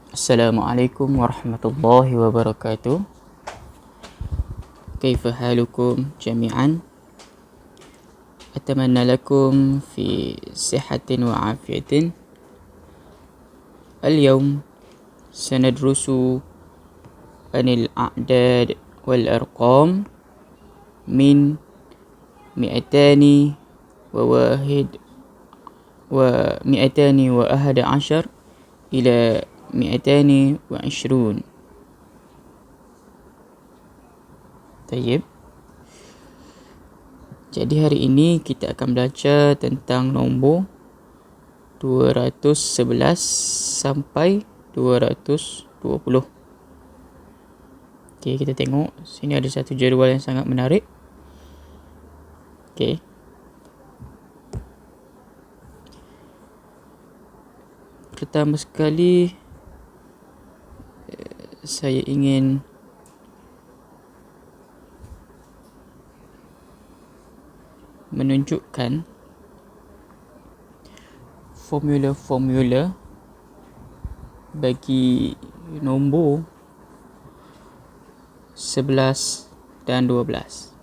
Assalamualaikum warahmatullahi wabarakatuh. Kaifa halukum jami'an? Atamanna lakum fi sihatin wa afiyatin. اليوم سندرس عن الأعداد والأرقام من 211 إلى 220. Tayyib. Jadi hari ini kita akan belajar tentang nombor 211 sampai 220. Okey, kita tengok sini ada satu jadual yang sangat menarik. Okey. Pertama sekali saya ingin menunjukkan formula-formula bagi nombor 11 dan 12.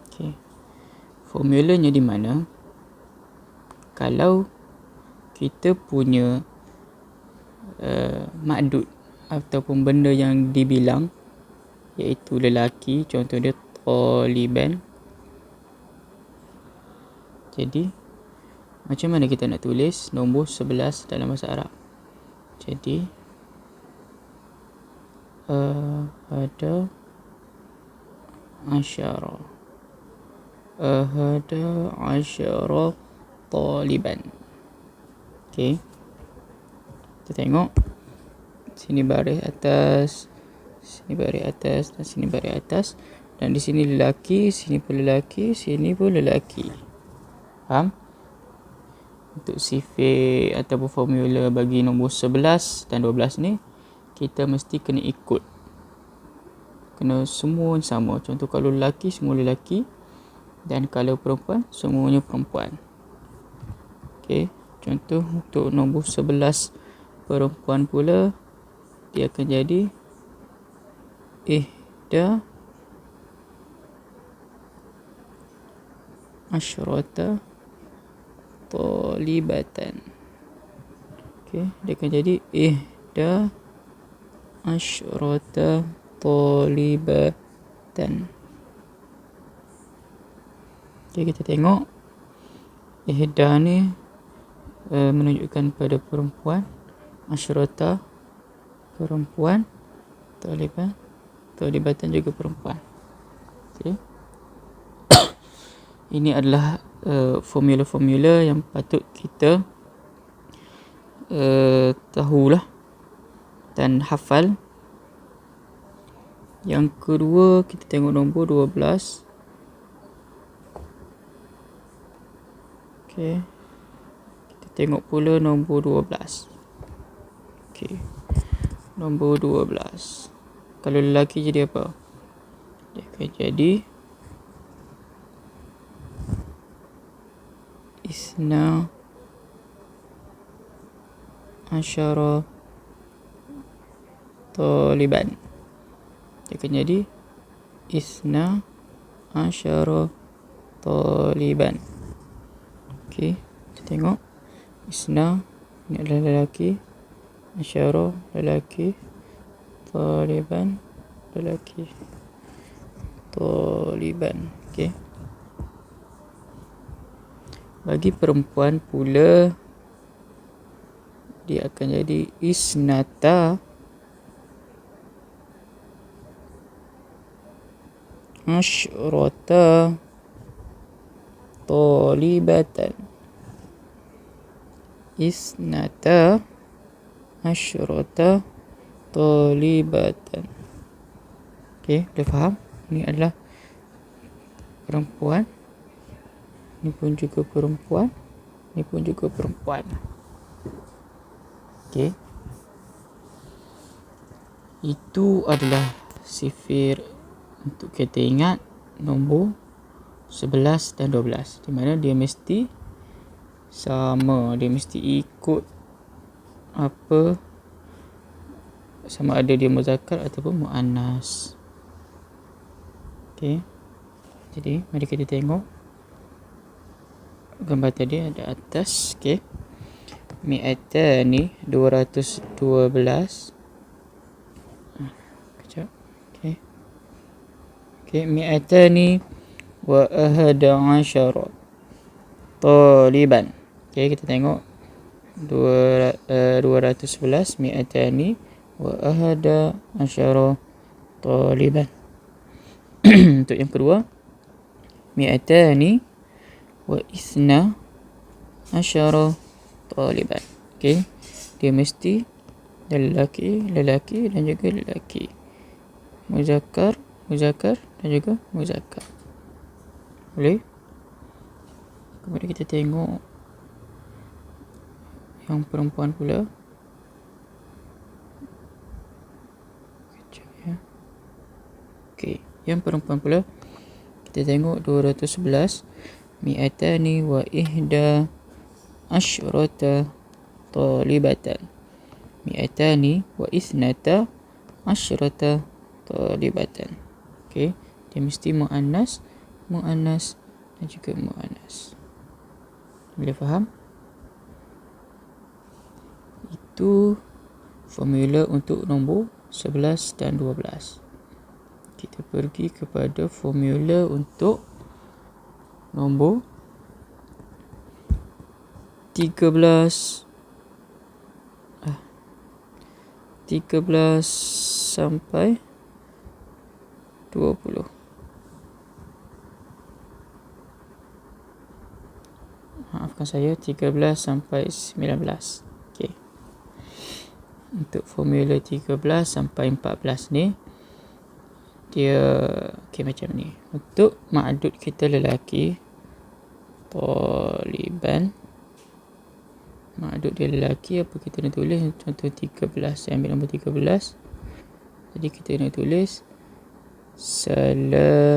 Okey. Formulanya di mana? Kalau kita punya makdud ataupun benda yang dibilang, iaitu lelaki, contoh dia taliban. Jadi macam mana kita nak tulis nombor 11 dalam bahasa Arab? Jadi ahada asyara taliban. Okey. Kita tengok sini baris atas, sini baris atas dan sini baris atas, dan di sini lelaki, sini pun lelaki, sini pun lelaki. Faham? Untuk sifir ataupun formula bagi nombor 11 dan 12 ni, kita mesti kena ikut. Kena semua sama. Contoh kalau lelaki, semua lelaki, dan kalau perempuan, semuanya perempuan. Okey. Contoh untuk nombor 11 perempuan pula, dia akan jadi ihda asyrata talibatan. Okey, dia akan jadi ihda asyrata talibatan. Okey, kita tengok ihda ni menunjukkan pada perempuan, asyrata perempuan, talibatan juga perempuan. Okey. Ini adalah formula-formula yang patut kita tahulah dan hafal. Yang kedua, kita tengok nombor 12. Okey. Kita tengok pula nombor 12. Okey. Nombor 12. Kalau lelaki jadi apa? Dia akan jadi isna asyara taliban. Dia akan jadi isna asyara taliban. Okey, kita tengok isna ni adalah lelaki, asyara lelaki, taliban lelaki, taliban. Okey. Bagi perempuan pula, dia akan jadi isnata asyrata talibatan. Isnata asyrata talibatan. Okey, dah faham? Ini adalah perempuan, ini pun juga perempuan, ini pun juga perempuan. Okey. Itu adalah sifir untuk kita ingat nombor 11 dan 12, di mana dia mesti sama. Dia mesti ikut apa, sama ada dia muzakkar ataupun muannas. Okey. Jadi mari kita tengok gambar tadi ada atas. Okey. Mi'atani 212. Kejap. Okey. Okey, mi'atani wa ahada asyara taliban. Okey, kita tengok 211 mi'atani wa ahada asyara taliban. Untuk yang kedua, mi'atani wa isna asyara taliban. Okey, dia mesti lelaki dan juga lelaki, muzakkar dan juga muzakkar. Boleh? Kemudian kita tengok yang perempuan pula. Kejap ya. Okey, yang perempuan pula kita tengok 211 mi'atani wa ihda asyrata talibatan. Mi'atani wa isnata asyrata talibatan. Okey, dia mesti muannas dan juga muannas. Boleh faham? Itu formula untuk nombor 11 dan 12. Kita pergi kepada formula untuk nombor 13 sampai 20. Maafkan saya, 13 sampai 19. Okey. Untuk formula 13 sampai 14 ni, dia okey macam ni. Untuk ma'dud kita lelaki, taliban, ma'dud dia lelaki, apa kita nak tulis? Contoh 13, saya ambil nombor 13. Jadi kita nak tulis salasata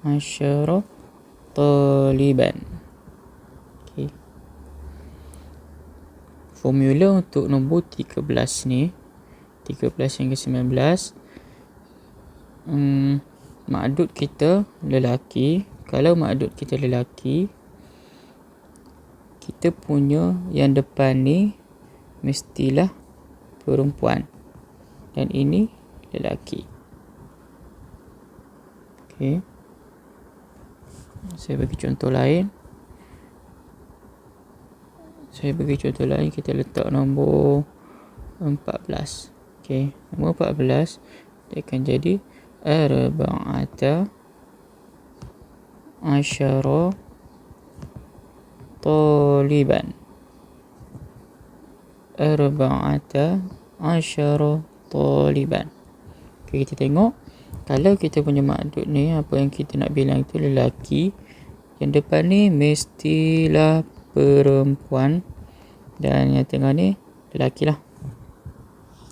asyara taliban. Okay. Formula untuk nombor 13 ni, 13 hingga 19, ma'dud kita lelaki. Kalau ma'dud kita lelaki, kita punya yang depan ni mestilah perempuan dan ini lelaki. Okey. Saya bagi contoh lain. Kita letak nombor 14. Okey, nombor 14 dia akan jadi arba'ata asyara taliban. Arba'ata asyara taliban. Okay, kita tengok. Kalau kita punya ma'dud ni, apa yang kita nak bilang itu lelaki, yang depan ni mestilah perempuan dan yang tengah ni lelaki lah.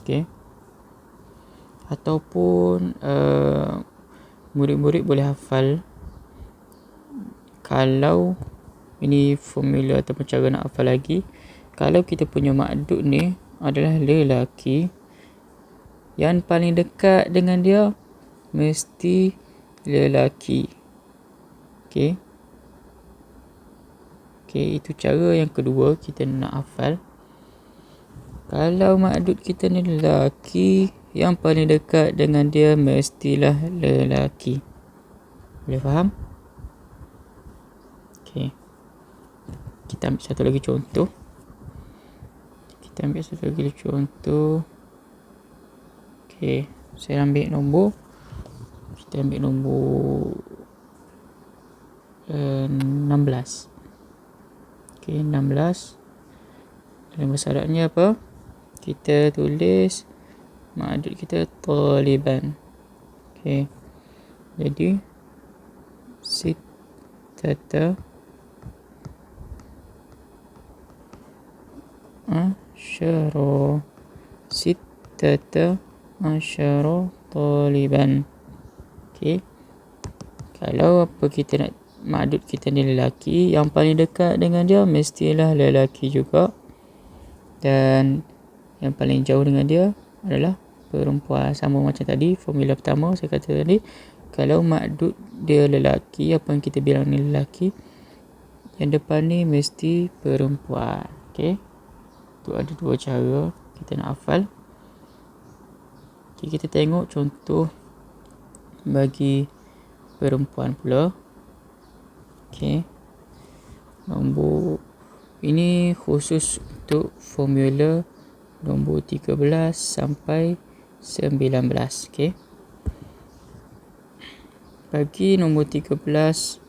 Okay. Ataupun murid-murid boleh hafal. Kalau ini formula ataupun cara nak hafal lagi, kalau kita punya ma'dud ni adalah lelaki, yang paling dekat dengan dia mesti lelaki. Okey. Okey, itu cara yang kedua kita nak hafal. Kalau ma'dud kita ni lelaki, yang paling dekat dengan dia mestilah lelaki. Boleh faham? Okey. Kita ambil satu lagi contoh. Okey, saya ambil nombor. Kita ambil nombor 16. Okey, 16. Dalam bahasa Arabnya apa? Kita tulis ma'dud kita taliban. Okey. Jadi sittata asyara asyara taliban. Okey. Kalau apa kita nak ma'dud kita ni lelaki, yang paling dekat dengan dia mestilah lelaki juga. Dan yang paling jauh dengan dia adalah perempuan. Sama macam tadi, formula pertama saya kata tadi, kalau ma'dud dia lelaki, apa yang kita bilang ni lelaki, yang depan ni mesti perempuan. Okey. Tu ada dua cara kita nak hafal. Okay, kita tengok contoh bagi perempuan pula. Okey. Nombor ini khusus untuk formula nombor 13 sampai 19. Okey. Bagi nombor 13,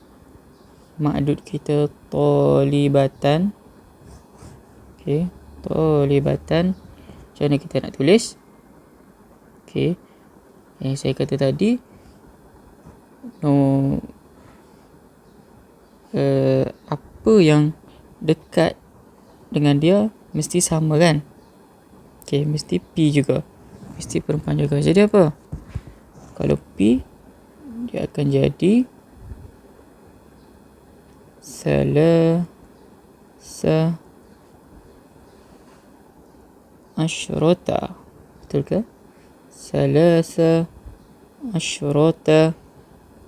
ma'dud kita talibatan. Okey, talibatan. Macam mana kita nak tulis? Okey. Yang saya kata tadi, apa yang dekat dengan dia mesti sama kan? Okey, mesti P juga. Mesti perempuan juga. Jadi apa? Kalau P, dia akan jadi salasa asyrata. Betul ke? Salasa asyrata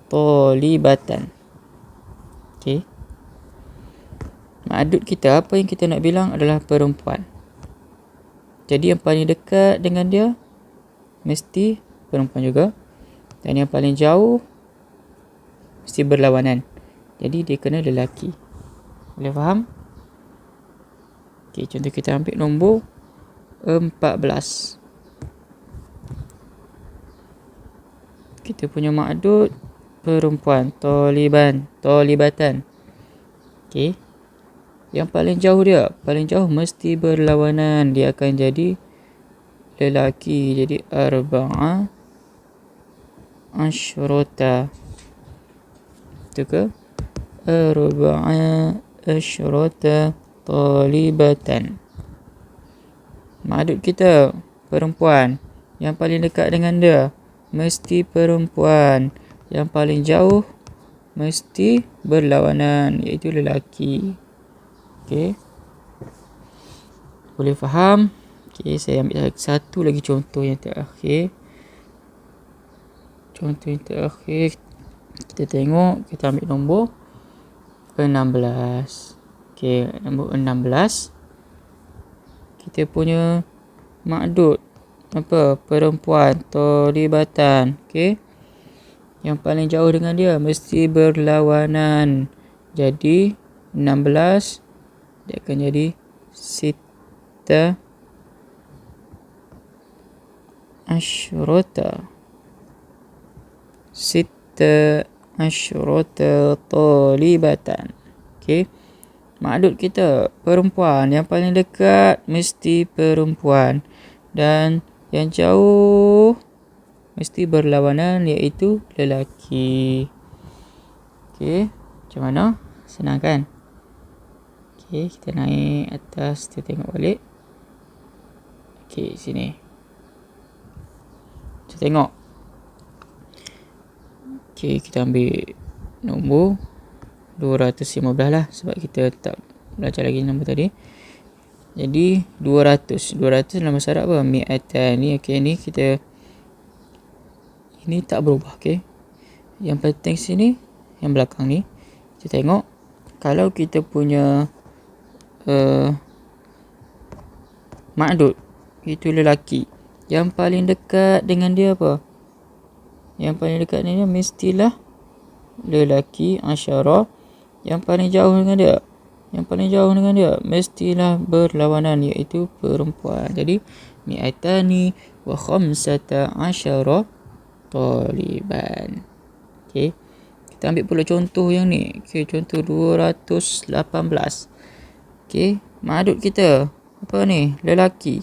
talibatan. Okey. Ma'dud kita, apa yang kita nak bilang adalah perempuan. Jadi yang paling dekat dengan dia mesti perempuan juga. Dan yang paling jauh mesti berlawanan. Jadi dia kena lelaki. Boleh faham? Okey, contoh kita ambil nombor 14. Kita punya ma'dud perempuan, talibatan. Okey. Yang paling jauh dia, paling jauh mesti berlawanan. Dia akan jadi lelaki. Jadi arba'a asyrata. Betul ke? Arba'a asyrata talibatan. Ma'dud kita perempuan. Yang paling dekat dengan dia mesti perempuan. Yang paling jauh mesti berlawanan, iaitu lelaki. Okey. Boleh faham? Okey, saya ambil satu lagi contoh yang terakhir. Contoh yang terakhir, kita tengok, kita ambil nombor 16. Okey, nombor 16. Kita punya ma'dud apa? Perempuan, talibatan. Okey. Yang paling jauh dengan dia mesti berlawanan. Jadi 16 dia akan jadi sita asyrata. Sita asyrata talibatan. Okey. Ma'dud kita perempuan. Yang paling dekat mesti perempuan. Dan yang jauh mesti berlawanan, iaitu lelaki. Okey, macam mana? Senang kan? Okey, kita naik atas, kita tengok balik. Okey, sini. Kita tengok. Okey, kita ambil nombor 215 lah, sebab kita tak belajar lagi nombor tadi. Jadi 200 dalam bahasa Arab apa? Mi'atan ni. Okey, ni kita, ini tak berubah. Okey. Yang penting sini, yang belakang ni, kita tengok kalau kita punya ma'dud itu lelaki, yang paling dekat dengan dia apa? Yang paling dekat dengan dia mestilah lelaki, asyara. Yang paling jauh dengan dia, yang paling jauh dengan dia mestilah berlawanan, iaitu perempuan. Jadi mi'atani wa khamsata asyara taliban. Okey. Kita ambil pula contoh yang ni. Okey, contoh 218. Okey, ma'dud kita apa ni? Lelaki.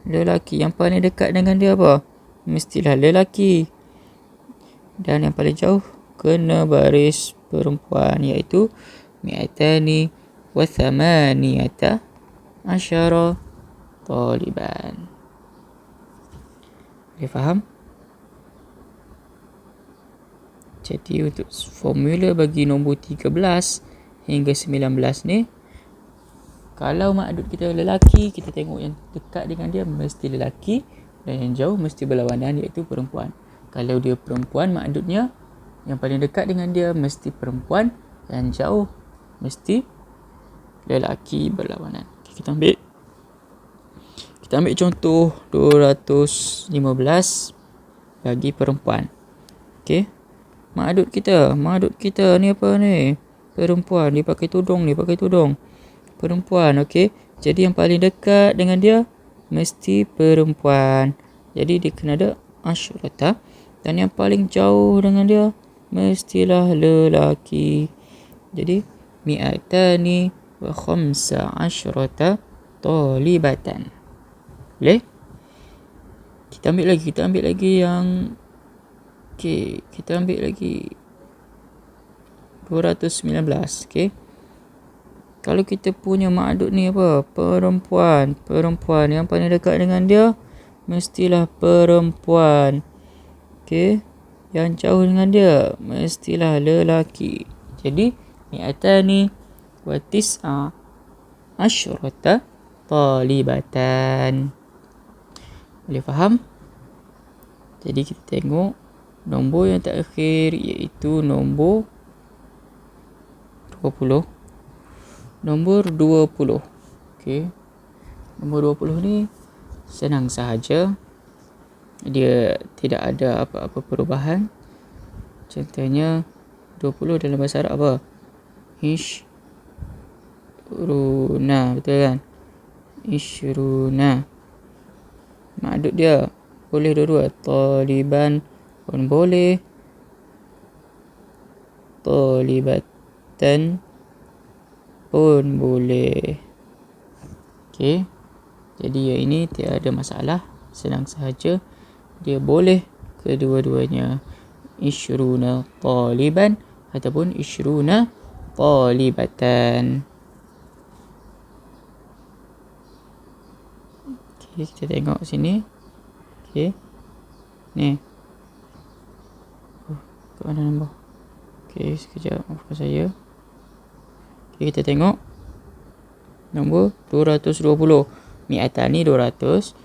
Lelaki. Yang paling dekat dengan dia apa? Mestilah lelaki. Dan yang paling jauh kena baris perempuan, iaitu mi'atani wa thamaniyata asyara taliban. Boleh faham? Jadi untuk formula bagi nombor 13 hingga 19 ni, kalau maksud kita lelaki, kita tengok yang dekat dengan dia mesti lelaki, dan yang jauh mesti berlawanan iaitu perempuan. Kalau dia perempuan, maksudnya yang paling dekat dengan dia mesti perempuan, yang jauh mesti lelaki berlawanan. Okay, kita ambil contoh 215 bagi perempuan. Okey. Maksud kita ni apa ni? Perempuan, dia pakai tudung. Perempuan, okey. Jadi yang paling dekat dengan dia mesti perempuan. Jadi dia kena ada asyrata. Dan yang paling jauh dengan dia mestilah lelaki. Jadi mi'atani wa khamsa asyrata talibatan. Boleh? Kita ambil lagi yang kita ambil lagi 219. Okey. Kalau kita punya maksud ni apa? Perempuan yang paling dekat dengan dia mestilah perempuan. Okey. Yang jauh dengan dia mestilah lelaki. Jadi mi'atani wa tis'a asyrata talibatan. Boleh faham? Jadi kita tengok nombor yang terakhir iaitu nombor 20. Nombor 20. Okey. Nombor 20 ni senang sahaja. Dia tidak ada apa-apa perubahan. Contohnya 20 dalam bahasa Arab apa? Ishruna, betul kan? Ishruna. Maksud dia boleh dua-dua. Taliban pun boleh, talibatan pun boleh. Okey. Jadi yang ini tiada masalah, senang sahaja. Dia boleh kedua-duanya. Ishruna taliban ataupun ishruna talibatan. Okey, kita tengok sini. Okey. Ni. Kat mana nombor? Okey, sekejap. Maafkan saya. Okey, kita tengok. Nombor 220. Mi'atani 200.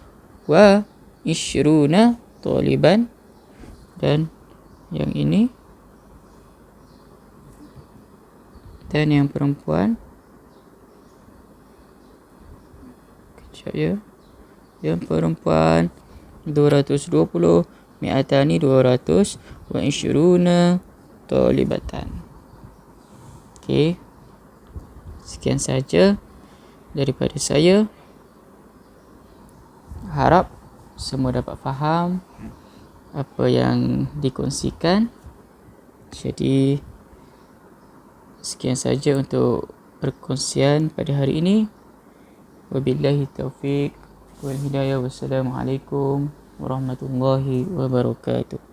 Wa ishruna taliban. Dan yang ini. Dan yang perempuan. Kejap ya. Yang perempuan 220. Mi'atani 200. Wa ishruna talibatan. Okey. Sekian saja daripada saya. Harap semua dapat faham apa yang dikongsikan. Jadi sekian saja untuk perkongsian pada hari ini. Wabillahi taufiq wal hidayah. Wassalamualaikum warahmatullahi wabarakatuh.